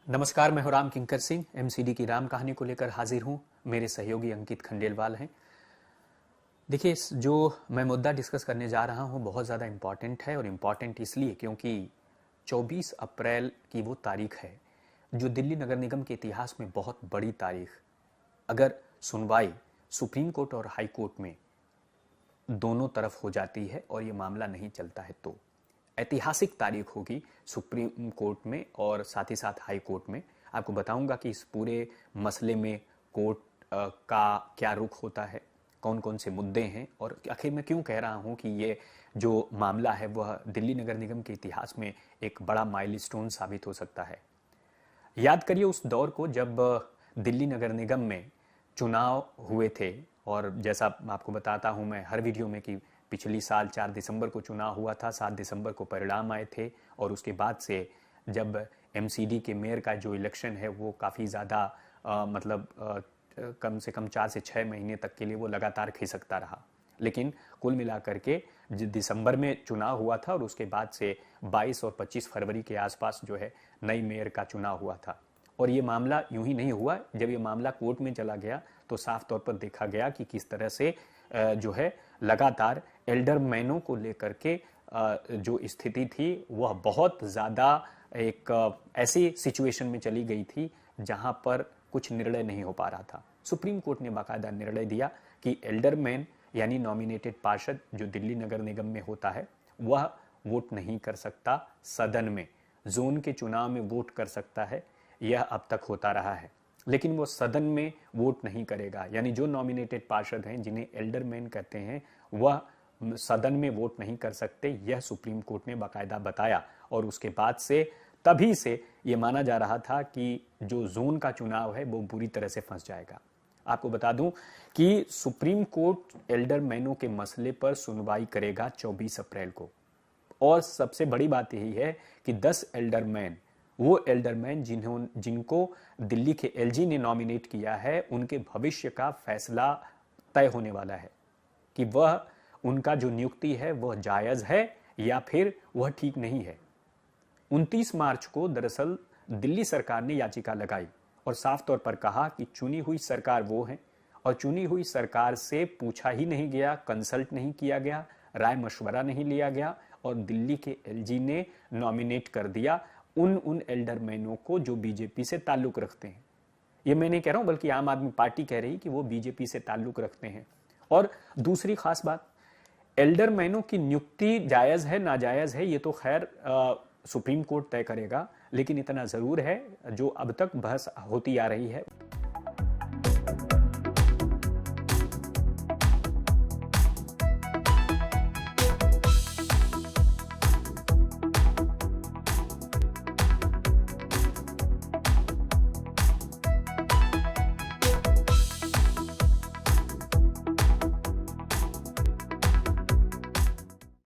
नमस्कार, मैं हूं राम किंकर सिंह। एमसीडी की राम कहानी को लेकर हाजिर हूं। मेरे सहयोगी अंकित खंडेलवाल हैं। देखिए, जो मैं मुद्दा डिस्कस करने जा रहा हूं बहुत ज़्यादा इम्पॉर्टेंट है, और इम्पॉर्टेंट इसलिए क्योंकि 24 अप्रैल की वो तारीख है जो दिल्ली नगर निगम के इतिहास में बहुत बड़ी तारीख। अगर सुनवाई सुप्रीम कोर्ट और हाई कोर्ट में दोनों तरफ हो जाती है और ये मामला नहीं चलता है तो ऐतिहासिक तारीख होगी सुप्रीम कोर्ट में और साथ ही साथ हाई कोर्ट में। आपको बताऊंगा कि इस पूरे मसले में कोर्ट का क्या रुख होता है, कौन कौन से मुद्दे हैं, और आखिर मैं क्यों कह रहा हूं कि ये जो मामला है वह दिल्ली नगर निगम के इतिहास में एक बड़ा माइलस्टोन साबित हो सकता है। याद करिए उस दौर को जब दिल्ली नगर निगम में चुनाव हुए थे, और जैसा आपको बताता हूं मैं हर वीडियो में कि पिछली साल 4 दिसंबर को चुनाव हुआ था, 7 दिसंबर को परिणाम आए थे, और उसके बाद से जब एमसीडी के मेयर का जो इलेक्शन है वो काफ़ी ज़्यादा कम से कम 4 से 6 महीने तक के लिए वो लगातार खिसकता रहा। लेकिन कुल मिलाकर के दिसंबर में चुनाव हुआ था और उसके बाद से 22 और 25 फरवरी के आसपास जो है नई मेयर का चुनाव हुआ था। और ये मामला यूं ही नहीं हुआ, जब ये मामला कोर्ट में चला गया तो साफ तौर पर देखा गया कि किस तरह से जो है लगातार एल्डरमैनों को लेकर के जो स्थिति थी वह बहुत ज़्यादा एक ऐसी सिचुएशन में चली गई थी जहां पर कुछ निर्णय नहीं हो पा रहा था। सुप्रीम कोर्ट ने बाकायदा निर्णय दिया कि एल्डरमैन यानी नॉमिनेटेड पार्षद जो दिल्ली नगर निगम में होता है वह वोट नहीं कर सकता सदन में, जोन के चुनाव में वोट कर सकता है। यह अब तक होता रहा है, लेकिन वो सदन में वोट नहीं करेगा। यानी जो नॉमिनेटेड पार्षद हैं जिन्हें एल्डरमैन कहते हैं वह सदन में वोट नहीं कर सकते, यह सुप्रीम कोर्ट ने बाकायदा बताया। और उसके बाद से तभी से ये माना जा रहा था कि जो जोन का चुनाव है वो बुरी तरह से फंस जाएगा। आपको बता दूं कि सुप्रीम कोर्ट एल्डरमैनों के मसले पर सुनवाई करेगा 24 अप्रैल को। और सबसे बड़ी बात यही है कि 10 एल्डरमैन, वो एल्डरमैन जिनको दिल्ली के एलजी ने नॉमिनेट किया है, उनके भविष्य का फैसला तय होने वाला है कि वह उनका जो नियुक्ति है वह जायज है या फिर वह ठीक नहीं है। 29 मार्च को दरअसल दिल्ली सरकार ने याचिका लगाई और साफ तौर पर कहा कि चुनी हुई सरकार वो है, और चुनी हुई सरकार से पूछा ही नहीं गया, कंसल्ट नहीं किया गया, राय मशवरा नहीं लिया गया, और दिल्ली के एलजी ने नॉमिनेट कर दिया उन एल्डरमैनों को जो बीजेपी से ताल्लुक रखते हैं। ये मैं नहीं कह रहा हूं, बल्कि आम आदमी पार्टी कह रही कि वो बीजेपी से ताल्लुक रखते हैं। और दूसरी खास बात, एल्डरमैनों की नियुक्ति जायज है नाजायज है ये तो खैर सुप्रीम कोर्ट तय करेगा, लेकिन इतना जरूर है जो अब तक बहस होती आ रही है